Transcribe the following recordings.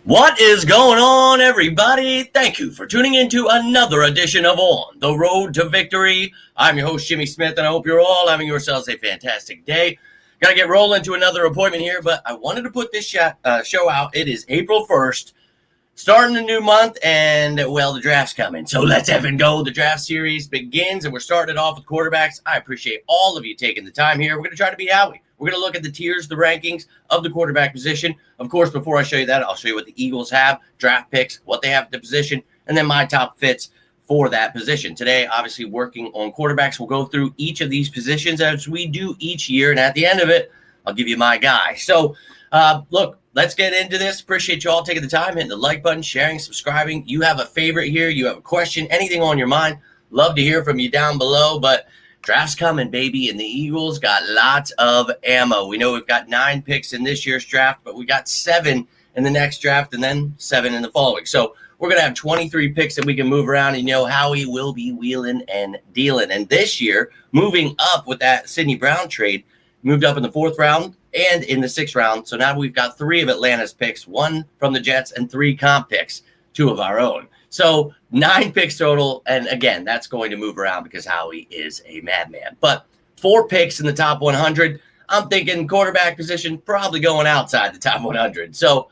What is going on, everybody? Thank you for tuning in to another edition of On the Road to Victory. I'm your host, Jimmy Smith, and I hope you're all having yourselves a fantastic day. Got to get rolling to another appointment here, but I wanted to put this show out. It is April 1st, starting a new month, and, well, the draft's coming. So let's effing go. The draft series begins, and we're starting it off with quarterbacks. I appreciate all of you taking the time here. We're going to try to be Howie. We're going to look at the tiers, the rankings of the quarterback position. Of course, before I show you that, I'll show you what the Eagles have, draft picks, what they have at the position, and then my top fits for that position. Today, obviously, working on quarterbacks. We'll go through each of these positions as we do each year, and at the end of it, I'll give you my guy. So, look, let's get into this. Appreciate you all taking the time, hitting the like button, sharing, subscribing. You have a favorite here, you have a question, anything on your mind, love to hear from you down below, but draft's coming, baby, and the Eagles got lots of ammo. We know we've got 9 picks in this year's draft, but we got 7 in the next draft and then 7 in the following. So we're going to have 23 picks that we can move around, and you know how we will be wheeling and dealing. And this year, moving up with that Sidney Brown trade, moved up in the 4th round and in the 6th round. So now we've got 3 of Atlanta's picks, 1 from the Jets and 3 comp picks, 2 of our own. So 9 picks total, and again, that's going to move around because Howie is a madman. But 4 picks in the top 100. I'm thinking quarterback position probably going outside the top 100. So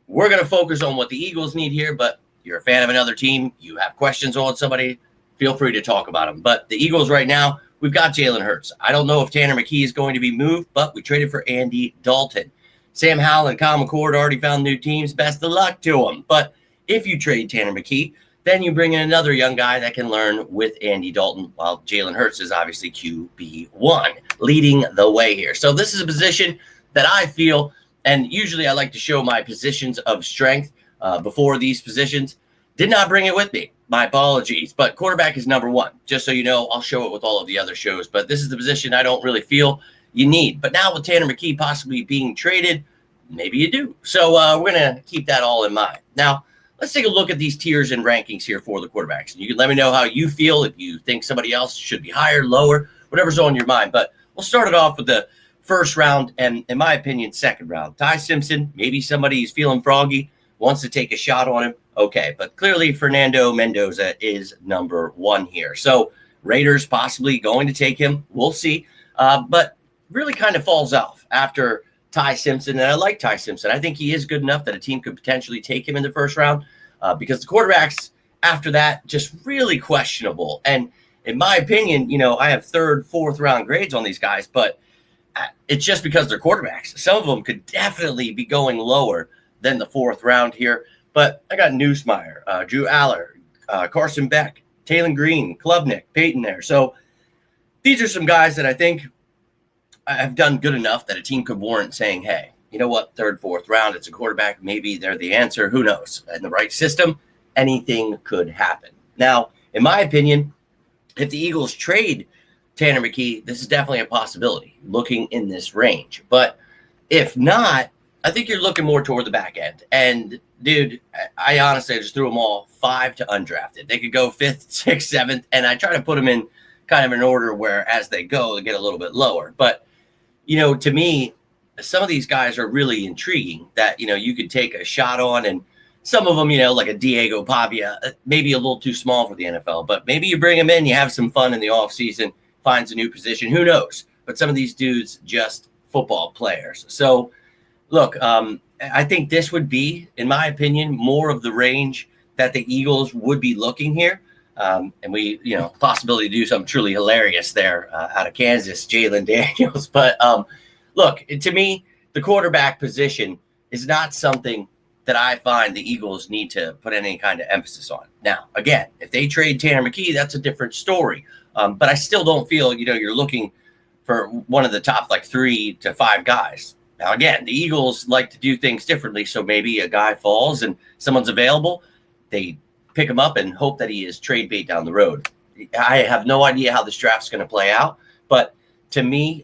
we're going to focus on what the Eagles need here, but you're a fan of another team, you have questions on somebody, feel free to talk about them. But the Eagles right now, we've got Jalen Hurts. I don't know if Tanner McKee is going to be moved, but we traded for Andy Dalton. Sam Howell and Kyle McCord already found new teams. Best of luck to them. But if you trade Tanner McKee, then you bring in another young guy that can learn with Andy Dalton, while Jalen Hurts is obviously QB1, leading the way here. So this is a position that I feel, and usually I like to show my positions of strength before these positions. Did not bring it with me. My apologies. But quarterback is number 1. Just so you know, I'll show it with all of the other shows. But this is the position I don't really feel you need. But now with Tanner McKee possibly being traded, maybe you do. So we're going to keep that all in mind. Now, let's take a look at these tiers and rankings here for the quarterbacks. And you can let me know how you feel, if you think somebody else should be higher, lower, whatever's on your mind. But we'll start it off with the 1st round and, in my opinion, 2nd round. Ty Simpson, maybe somebody is feeling froggy, wants to take a shot on him. Okay, but clearly Fernando Mendoza is number 1 here. So Raiders possibly going to take him. We'll see. But really kind of falls off after Ty Simpson, and I like Ty Simpson. I think he is good enough that a team could potentially take him in the 1st round because the quarterbacks after that just really questionable. And in my opinion, you know, I have 3rd, 4th round grades on these guys, but it's just because they're quarterbacks. Some of them could definitely be going lower than the 4th round here. But I got Newsmeyer, Drew Aller, Carson Beck, Taylor Green, Klubnik, Peyton there. So these are some guys that I think have done good enough that a team could warrant saying, hey, you know what, 3rd, 4th round, it's a quarterback. Maybe they're the answer. Who knows? In the right system, anything could happen. Now, in my opinion, if the Eagles trade Tanner McKee, this is definitely a possibility looking in this range. But if not, I think you're looking more toward the back end. And, dude, I honestly just threw them all 5 to undrafted. They could go 5th, 6th, 7th, and I try to put them in kind of an order where as they go, they get a little bit lower. But, you know, to me, some of these guys are really intriguing that, you know, you could take a shot on. And some of them, you know, like a Diego Pavia, maybe a little too small for the NFL. But maybe you bring him in, you have some fun in the offseason, finds a new position. Who knows? But some of these dudes, just football players. So, look, I think this would be, in my opinion, more of the range that the Eagles would be looking here. And we, you know, possibility to do something truly hilarious there out of Kansas, Jalen Daniels. But look, to me, the quarterback position is not something that I find the Eagles need to put any kind of emphasis on. Now, again, if they trade Tanner McKee, that's a different story. But I still don't feel, you know, you're looking for one of the top like 3 to 5 guys. Now, again, the Eagles like to do things differently. So maybe a guy falls and someone's available. They pick him up and hope that he is trade bait down the road. I have no idea how this draft's going to play out. But to me,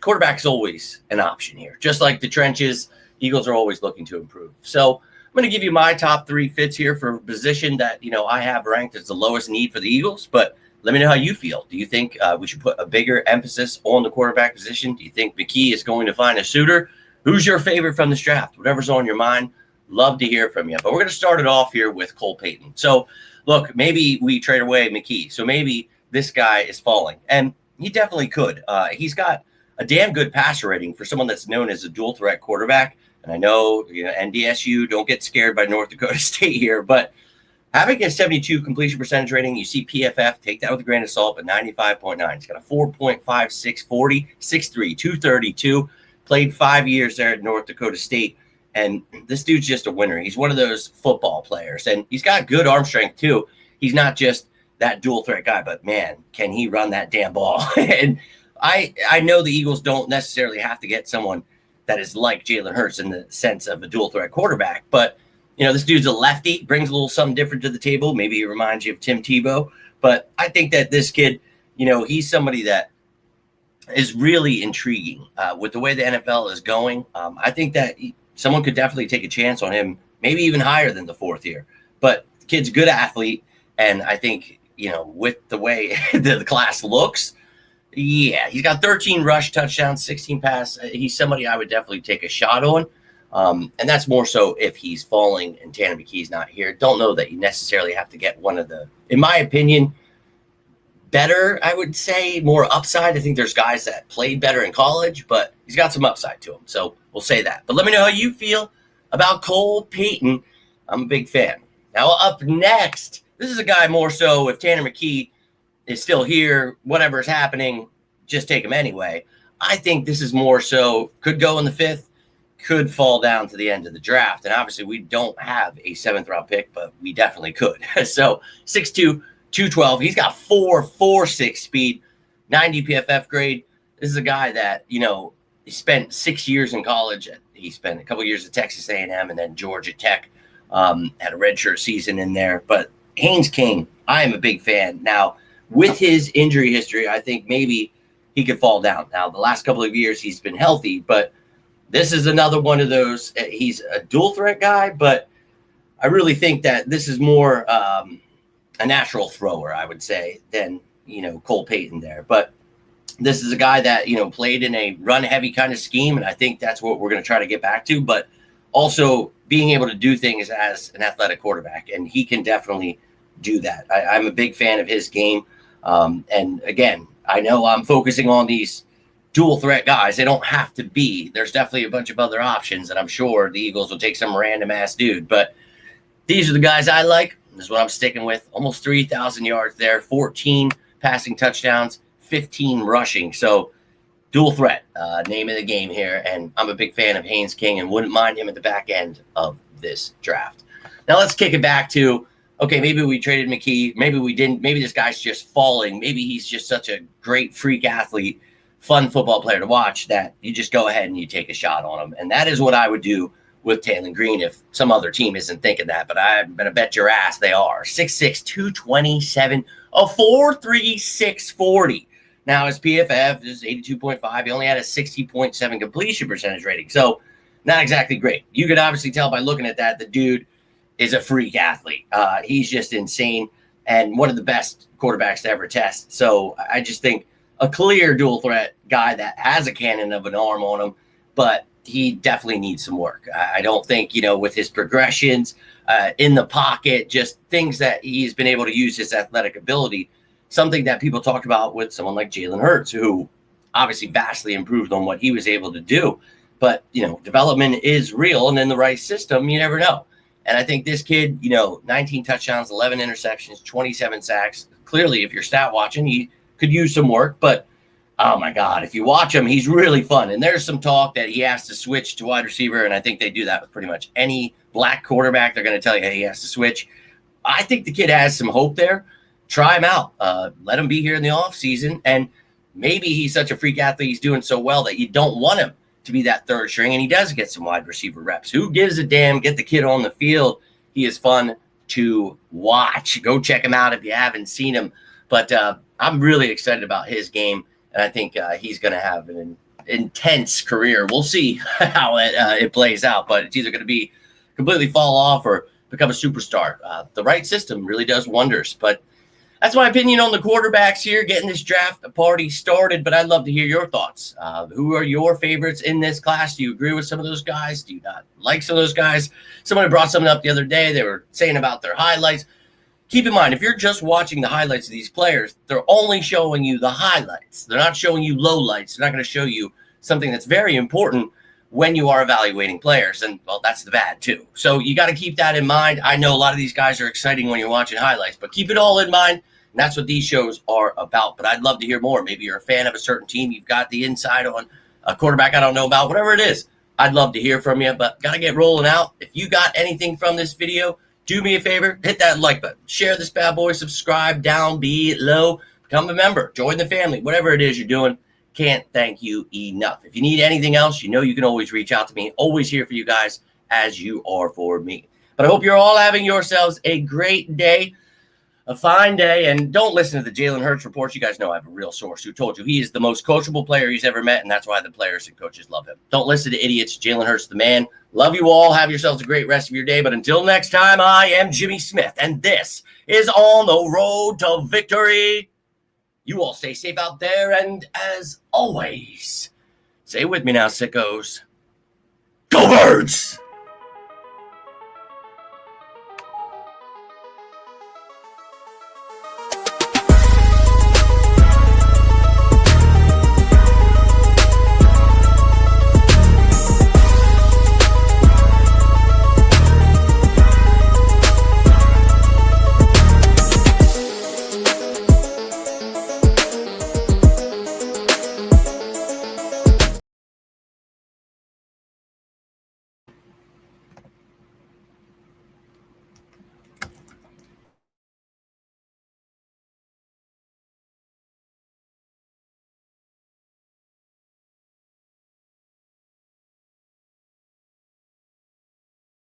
quarterback's always an option here. Just like the trenches, Eagles are always looking to improve. So I'm going to give you my top 3 fits here for a position that, you know, I have ranked as the lowest need for the Eagles. But let me know how you feel. Do you think we should put a bigger emphasis on the quarterback position? Do you think McKee is going to find a suitor? Who's your favorite from this draft? Whatever's on your mind, Love to hear from you. But we're going to start it off here with Cole Payton. So, look, maybe we trade away McKee. So maybe this guy is falling. And he definitely could. He's got a damn good passer rating for someone that's known as a dual threat quarterback. And I know, NDSU, don't get scared by North Dakota State here, but having a 72 completion percentage rating, you see PFF, take that with a grain of salt, but 95.9. He's got a 4.56 40, 6'3", 232, played 5 years there at North Dakota State. And this dude's just a winner. He's one of those football players, and he's got good arm strength too. He's not just that dual threat guy, but man, can he run that damn ball? And I know the Eagles don't necessarily have to get someone that is like Jalen Hurts in the sense of a dual threat quarterback, but this dude's a lefty, brings a little something different to the table. Maybe he reminds you of Tim Tebow, but I think that this kid, he's somebody that is really intriguing with the way the NFL is going. I think that someone could definitely take a chance on him, maybe even higher than the fourth year, but the kid's a good athlete. And I think, with the way the class looks, yeah, he's got 13 rush touchdowns, 16 pass. He's somebody I would definitely take a shot on. And that's more so if he's falling and Tanner McKee's not here. Don't know that you necessarily have to get one of the, in my opinion, better, I would say, more upside. I think there's guys that played better in college, but he's got some upside to him. So we'll say that. But let me know how you feel about Cole Payton. I'm a big fan. Now up next, this is a guy more so if Tanner McKee is still here, whatever's happening, just take him anyway. I think this is more so could go in the fifth, could fall down to the end of the draft. And obviously we don't have a 7th round pick, but we definitely could. So 6'2", 212. He's got 4.46 speed, 90 PFF grade. This is a guy that, he spent 6 years in college. He spent a couple years at Texas A&M and then Georgia Tech. Had a redshirt season in there. But Haynes King, I am a big fan. Now, with his injury history, I think maybe he could fall down. Now, the last couple of years he's been healthy, but this is another one of those. He's a dual threat guy, but I really think that this is more a natural thrower, I would say, than, Cole Payton there. But this is a guy that, played in a run-heavy kind of scheme, and I think that's what we're going to try to get back to, but also being able to do things as an athletic quarterback, and he can definitely do that. I'm a big fan of his game. And again, I know I'm focusing on these dual threat guys. They don't have to be. There's definitely a bunch of other options, and I'm sure the Eagles will take some random ass dude. But these are the guys I like. This is what I'm sticking with. Almost 3,000 yards there, 14 passing touchdowns, 15 rushing. So dual threat, name of the game here. And I'm a big fan of Haynes King and wouldn't mind him at the back end of this draft. Now let's kick it back to, okay, maybe we traded McKee. Maybe we didn't. Maybe this guy's just falling. Maybe he's just such a great freak athlete, fun football player to watch that you just go ahead and you take a shot on him. And that is what I would do with Taylen Green if some other team isn't thinking that. But I'm going to bet your ass they are. 6'6", 227, a 4.36 40. Now his PFF is 82.5. He only had a 60.7 completion percentage rating. So not exactly great. You could obviously tell by looking at that the dude is a freak athlete. He's just insane and one of the best quarterbacks to ever test. So I just think a clear dual threat guy that has a cannon of an arm on him, but he definitely needs some work. I don't think, with his progressions in the pocket, just things that he's been able to use his athletic ability, something that people talk about with someone like Jalen Hurts, who obviously vastly improved on what he was able to do. But, development is real, and in the right system, you never know. And I think this kid, 19 touchdowns, 11 interceptions, 27 sacks. Clearly, if you're stat watching, he could use some work. But, oh, my God, if you watch him, he's really fun. And there's some talk that he has to switch to wide receiver, and I think they do that with pretty much any black quarterback. They're going to tell you, hey, he has to switch. I think the kid has some hope there. Try him out. Let him be here in the offseason. And maybe he's such a freak athlete, he's doing so well that you don't want him to be that third string, and he does get some wide receiver reps. Who gives a damn? Get the kid on the field. He is fun to watch. Go check him out if you haven't seen him. But I'm really excited about his game, and I think he's going to have an intense career. We'll see how it plays out, but it's either going to be completely fall off or become a superstar. The right system really does wonders. But that's my opinion on the quarterbacks here, getting this draft party started, but I'd love to hear your thoughts. Who are your favorites in this class? Do you agree with some of those guys? Do you not like some of those guys? Somebody brought something up the other day. They were saying about their highlights. Keep in mind, if you're just watching the highlights of these players, they're only showing you the highlights. They're not showing you lowlights. They're not going to show you something that's very important when you are evaluating players. And, well, that's the bad, too. So you got to keep that in mind. I know a lot of these guys are exciting when you're watching highlights, but keep it all in mind. And that's what these shows are about. But I'd love to hear more. Maybe you're a fan of a certain team. You've got the inside on a quarterback I don't know about. Whatever it is, I'd love to hear from you. But got to get rolling out. If you got anything from this video, do me a favor, hit that like button, share this bad boy, subscribe down below, become a member, join the family, whatever it is you're doing. Can't thank you enough. If you need anything else, you know you can always reach out to me. Always here for you guys as you are for me. But I hope you're all having yourselves a great day, a fine day, and don't listen to the Jalen Hurts reports. You guys know I have a real source who told you he is the most coachable player he's ever met, and that's why the players and coaches love him. Don't listen to idiots. Jalen Hurts the man. Love you all. Have yourselves a great rest of your day. But until next time, I am Jimmy Smith, and this is On the Road to Victory. You all stay safe out there, and as always, say it with me now, sickos. Go Birds!